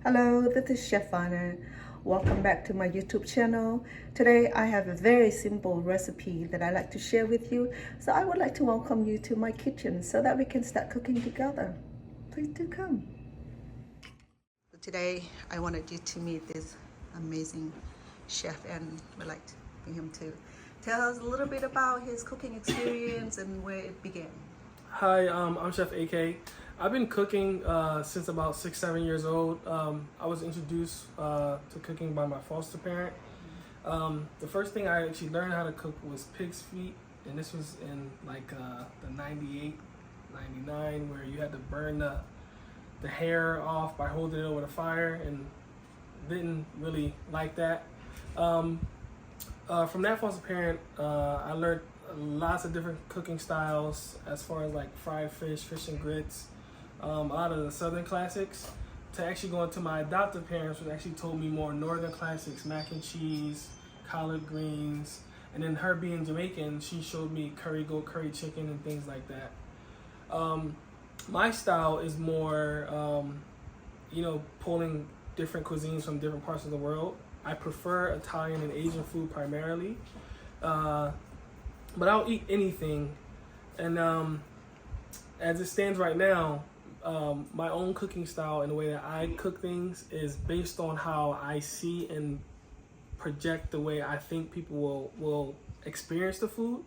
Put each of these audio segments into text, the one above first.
Hello, this is Chef Anna. Welcome back to my YouTube channel. Today I have a very simple recipe that I like to share with you. So I would like to welcome you to my kitchen so that we can start cooking together. Please do come. Today I wanted you to meet this amazing chef and would like to bring him to tell us a little bit about his cooking experience and where it began. Hi, I'm Chef AK. I've been cooking since about 6-7 years old. I was introduced to cooking by my foster parent. The first thing I actually learned how to cook was pig's feet, and this was in like the 98, 99, where you had to burn the hair off by holding it over the fire, and didn't really like that. From that foster parent, I learned lots of different cooking styles as far as like fried fish, fish and grits, a lot of the southern classics, to actually go into my adoptive parents, which actually told me more northern classics, mac and cheese, collard greens, and then her being Jamaican, she showed me curry goat, curry chicken, and things like that. My style is more, pulling different cuisines from different parts of the world. I prefer Italian and Asian food primarily. But I'll eat anything, and as it stands right now, my own cooking style and the way that I cook things is based on how I see and project the way I think people will experience the food,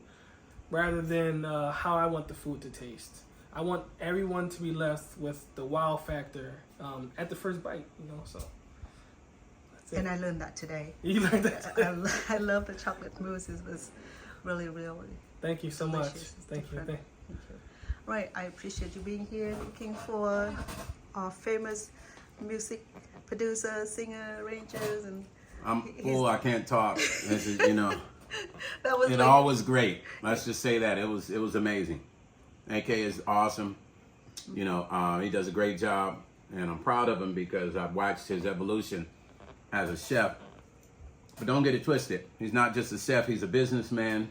rather than how I want the food to taste. I want everyone to be left with the wow factor at the first bite, so. And I learned that today. You learned that today? I love the chocolate mousse. It was really, really Thank you so much. Thank you. Right, I appreciate you being here cooking for our famous music producer, singer, arrangers, and I'm full. I can't talk. This is, that was all was great. Let's just say that it was amazing. AK is awesome. He does a great job, and I'm proud of him because I've watched his evolution as a chef. But don't get it twisted. He's not just a chef. He's a businessman,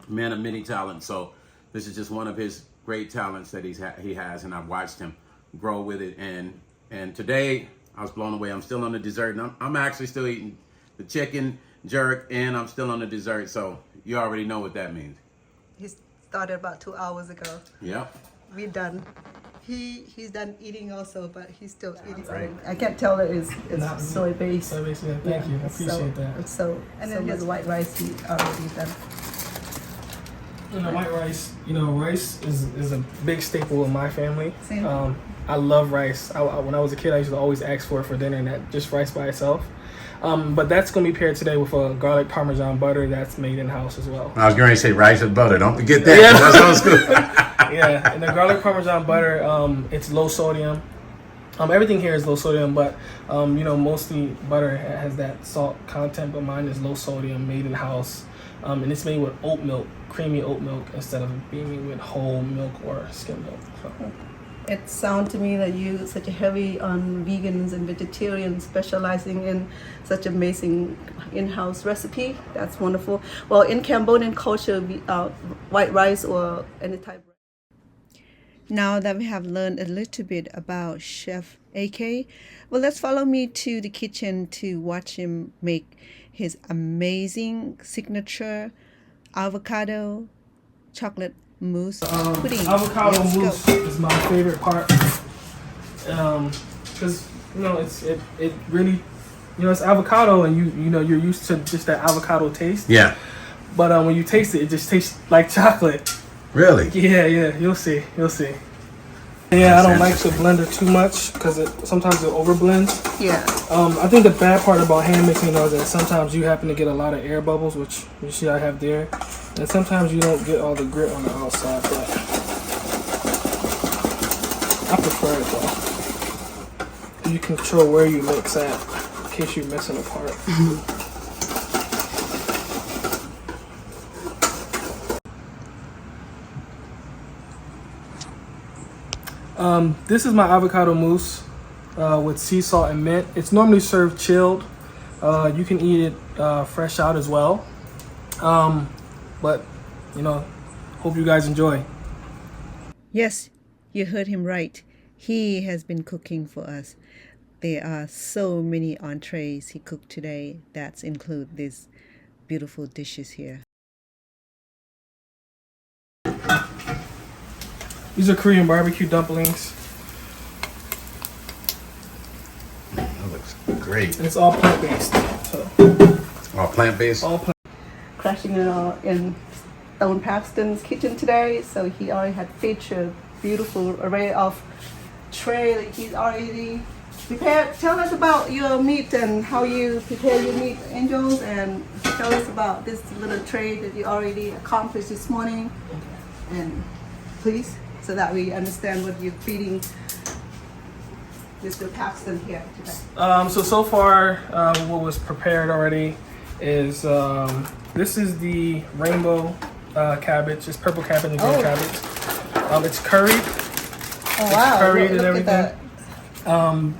man of many talents. So this is just one of his great talents that he has, and I've watched him grow with it. And today I was blown away. I'm still on the dessert, and I'm actually still eating the chicken jerk, and I'm still on the dessert. So you already know what that means. He started about 2 hours ago. Yep. We're done. He's done eating also, but he's still eating. Right. I can't tell that it's soy based. Soy based, yeah. Thank you. I appreciate that. And then his white rice he already done. White rice, rice is a big staple in my family. Same. I love rice. When I was a kid, I used to always ask for it for dinner, and that just rice by itself. But that's going to be paired today with a garlic parmesan butter that's made in-house as well. I was going to say rice with butter. Don't forget that. Yeah. That sounds good. Yeah, and the garlic parmesan butter, it's low sodium. Everything here is low sodium, but mostly butter has that salt content, but mine is low sodium, made in-house. And it's made with oat milk, creamy oat milk, instead of being made with whole milk or skim milk. So. It sounds to me that you such a heavy on vegans and vegetarians, specializing in such amazing in-house recipe. That's wonderful. Well, in Cambodian culture, white rice or any type. Now that we have learned a little bit about Chef AK, well, let's follow me to the kitchen to watch him make his amazing signature avocado chocolate mousse pudding. Avocado mousse is my favorite part because it really it's avocado, and you're used to just that avocado taste. Yeah. But when you taste it just tastes like chocolate. Really? Yeah. You'll see. Yeah, I don't like to blend it too much because sometimes it overblends. Yeah. I think the bad part about hand mixing is that sometimes you happen to get a lot of air bubbles, which you see I have there, and sometimes you don't get all the grit on the outside. But I prefer it though. You control where you mix at in case you're missing a part. This is my avocado mousse with sea salt and mint. It's normally served chilled. You can eat it fresh out as well. But, hope you guys enjoy. Yes, you heard him right. He has been cooking for us there are so many entrees he cooked today that include these beautiful dishes here. These are Korean barbecue dumplings. That looks great. And it's all plant-based. So, All plant-based? all plant. Crashing in Stone Paxton's kitchen today, so he already had featured beautiful array of tray that he's already prepared. Tell us about your meat and how you prepare your meat, Angels, and tell us about this little tray that you already accomplished this morning, and please, so that we understand what you're feeding Mr. Paxton here today. So far, what was prepared already is this is the rainbow cabbage. It's purple cabbage and green cabbage. It's curried. Oh wow! Curried and Look everything. at that.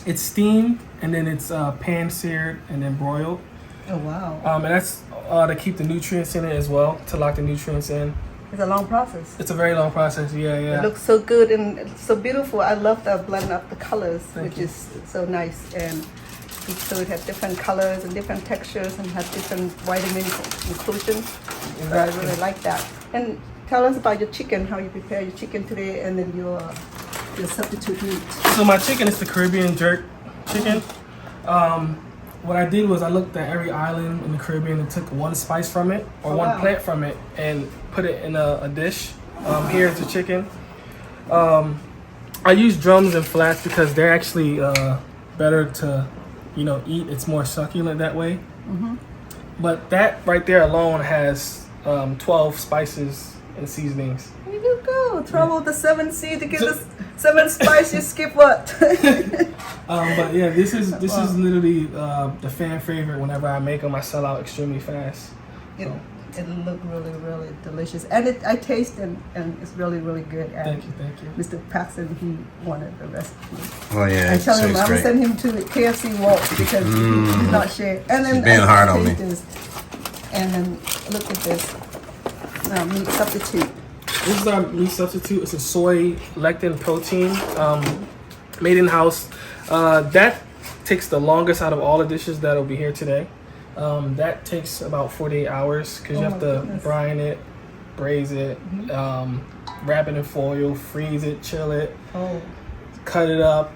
It's steamed and then it's pan seared and then broiled. Oh wow! And that's to keep the nutrients in it as well, to lock the nutrients in. It's a long process. It's a very long process. Yeah. It looks so good and it's so beautiful. I love the blend of the colors, Thank which you. is so nice. And each food has different colors and different textures and has different vitamin inclusion. So I really like that. And tell us about your chicken, how you prepare your chicken today, and then your substitute meat. So my chicken is the Caribbean jerk chicken. What I did was I looked at every island in the Caribbean and took one spice from it or one plant from it and put it in a dish. Here's the chicken. I use drums and flats because they're actually better to, eat. It's more succulent that way. But that right there alone has 12 spices and seasonings. Here you go. Trouble the 7 seed to get the 7 spice. You skip what? But yeah, this is literally the fan favorite. Whenever I make them, I sell out extremely fast. It looked really, really delicious, and I taste and it's really, really good. And Thank you. Mr. Paxton, he wanted the recipe. Oh yeah, I tell him I'm gonna great. send him to the KFC Walt because he's not sharing. And then He's being I hard on taste me. this, and then look at this meat substitute. This is our meat substitute. It's a soy lectin protein, made in house. That takes the longest out of all the dishes that'll be here today. That takes about 48 hours because you have to brine it, braise it, wrap it in foil, freeze it, chill it, cut it up.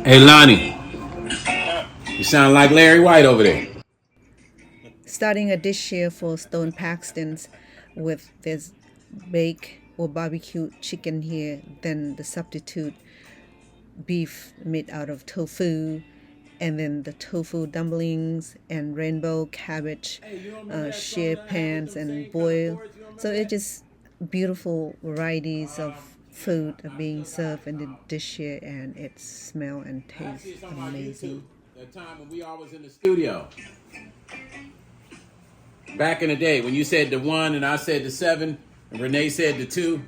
Hey Lonnie, you sound like Larry White over there. Starting a dish here for Stone Paxton's with this baked or barbecue chicken here, then the substitute beef made out of tofu, and then the tofu dumplings and rainbow cabbage, share pans and boil. So it's just beautiful varieties of food are being served in the dish here, and it smells and tastes amazing. That time when we always in the studio. Back in the day when you said the 1 and I said the 7 and Renee said the 2.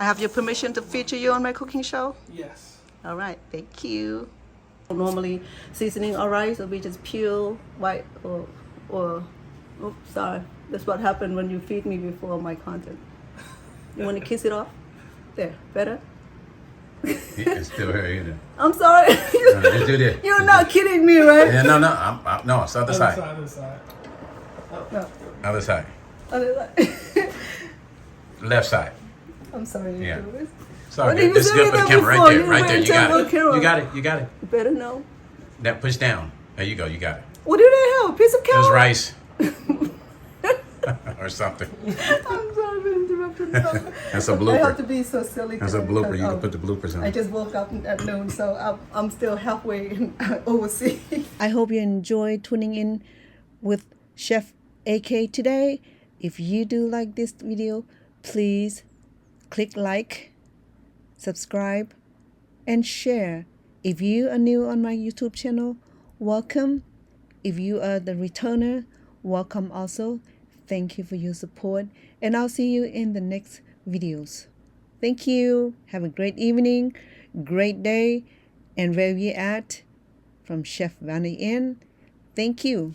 I have your permission to feature you on my cooking show? Yes. All right, thank you. Normally, seasoning our rice will be just pure white or oops, sorry. That's what happened when you feed me before my content. You want to kiss it off? There, better? It's still here, isn't it? I'm sorry. Just do this. You're not kidding me, right? Yeah, no, it's other side. Other side. No. Other side. Other side. Left side. I'm sorry. Yeah. Sorry, What did this is you good say for the that camera. before? Right there, You right there. went You got to it. camera. You got it. You got it. You better know. That push down. There you go. You got it. What did they have? A piece of It was carrot? rice. Or something. I'm sorry for interrupting. So, That's a I have blooper. to be so silly. That's a today blooper. because, You can put the bloopers on. I just woke up at noon, so I'm still halfway overseas. I hope you enjoyed tuning in with Chef AK today. If you do like this video, please click like, subscribe, and share. If you are new on my YouTube channel, welcome. If you are the returner, welcome also. Thank you for your support, and I'll see you in the next videos. Thank you. Have a great evening, great day, and where you at from Chef Vanny Inn. Thank you.